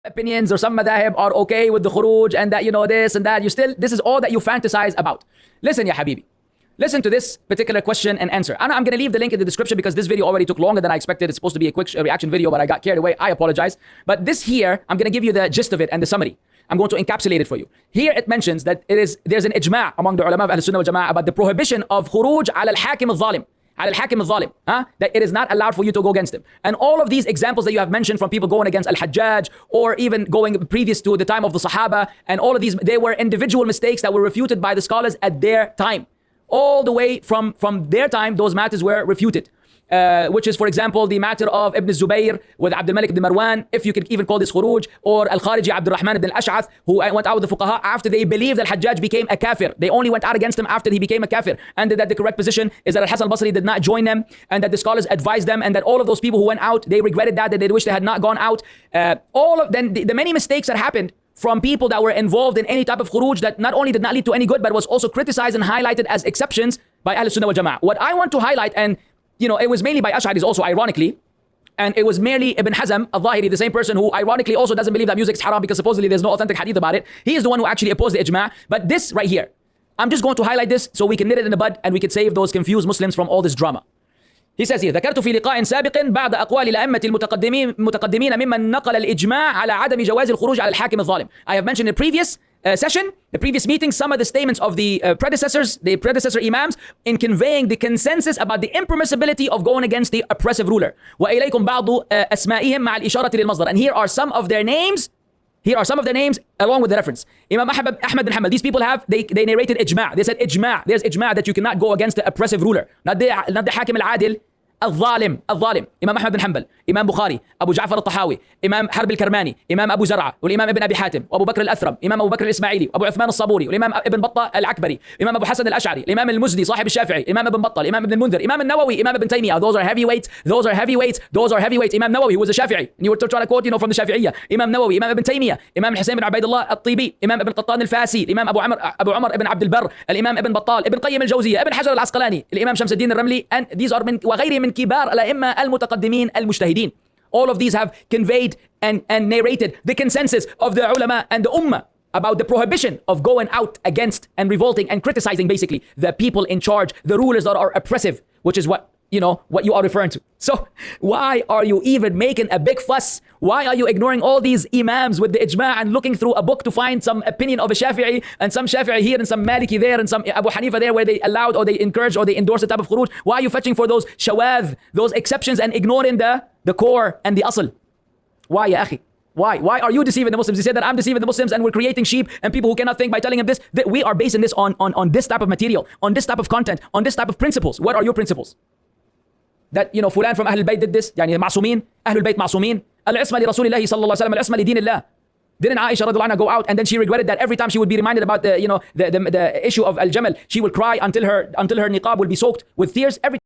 opinions or some madahib are okay with the khurooj and that, this and that. This is all that you fantasize about. Listen, ya habibi. Listen to this particular question and answer. I'm going to leave the link in the description because this video already took longer than I expected. It's supposed to be a quick reaction video, but I got carried away. I apologize. But this here, I'm going to give you the gist of it and the summary. I'm going to encapsulate it for you. Here it mentions that there's an ijma' among the ulama of Ahl Sunnah wal Jama'ah about the prohibition of khurooj ala al-hakim al-zalim. That it is not allowed for you to go against him. And all of these examples that you have mentioned from people going against Al-Hajjaj or even going previous to the time of the Sahaba, and all of these, they were individual mistakes that were refuted by the scholars at their time. All the way from their time, those matters were refuted. Which is, for example, the matter of Ibn Zubayr with Abdul Malik ibn Marwan, if you could even call this khurooj, or Al-Khariji Abdul Rahman ibn Al-Ash'ath, who went out with the fuqaha after they believed that Hajjaj became a kafir. They only went out against him after he became a kafir. And that the correct position is that Al-Hasan al-Basri did not join them, and that the scholars advised them, and that all of those people who went out, they regretted that they wish they had not gone out. The many mistakes that happened from people that were involved in any type of khurooj that not only did not lead to any good, but was also criticized and highlighted as exceptions by Ahl Sunnah wal Jama'ah. What I want to highlight, and it was mainly by Ash'aris also, ironically, and it was merely Ibn Hazm al-Zahiri, the same person who ironically also doesn't believe that music is haram because supposedly there's no authentic hadith about it. He is the one who actually opposed the ijma'. But this right here, I'm just going to highlight this so we can nip it in the bud and we can save those confused Muslims from all this drama. He says here, ذكرت في لقاء سابق بعد أقوال الأئمة المتقدمين ممن نقل الإجماع على عدم جواز الخروج على الحاكم الظالم. I have mentioned in the previous session, the previous meeting, some of the statements of the predecessor imams in conveying the consensus about the impermissibility of going against the oppressive ruler. وإليكم بعض أسمائهم مع الإشارة للمصدر. And here are some of their names. Here are some of their names along with the reference. Imam Ahmad bin Hanbal. These people they narrated ijma'. They said ijma'. There's ijma' that you cannot go against the oppressive ruler. Not the hakim al-adil. الظالم إمام أحمد بن حنبل، إمام بخاري، أبو جعفر الطحاوي، إمام حرب الكرماني، إمام أبو زرعة، والإمام ابن أبي حاتم، وأبو بكر الأثرم، إمام أبو بكر الإسماعيلي، وأبو عثمان الصابوري، والإمام ابن بطة العكبري، إمام أبو حسن الأشعري، الإمام المزني صاحب الشافعي، إمام ابن بطة، الإمام ابن المنذر، إمام النووي، إمام ابن تيمية. Those are heavyweights. إمام نووي who was a Shafi'i. And you were trying to quote from the Shafi'iyya. إمام نووي، إمام ابن تيمية، إمام الحسين بن عبيد الله الطيبي، إمام ابن قطان الفاسي، الإمام أبو عمر ابن عبد البر، الإمام ابن بطال، ابن قيم الجوزية، ابن حجر العسقلاني، الإمام شمس الدين الرملي. And these are وغيره من كبار الأئمة المتقدمين المجتهدين. All of these have conveyed and narrated the consensus of the ulama and the ummah about the prohibition of going out against and revolting and criticizing basically the people in charge, the rulers that are oppressive, which is what you are referring to. So why are you even making a big fuss? Why are you ignoring all these imams with the ijma' and looking through a book to find some opinion of a Shafi'i and some Shafi'i here and some Maliki there and some Abu Hanifa there where they allowed or they encourage or they endorse the type of khurooj? Why are you fetching for those shawadh, those exceptions, and ignoring the core and the asl? Why, ya akhi? Why? Why are you deceiving the Muslims? You said that I'm deceiving the Muslims and we're creating sheep and people who cannot think by telling them this. That we are basing this on this type of material, on this type of content, on this type of principles. What are your principles? That fulan from Ahlul Bayt did this, يعني معصومين, Ahlul Bayt معصومين, العصمة لرسول الله صلى الله عليه وسلم، العصمة لدين الله. Didn't Aisha radiallahu anha go out and then she regretted that every time she would be reminded about the issue of Al-Jamal, she would cry until her niqab will be soaked with tears every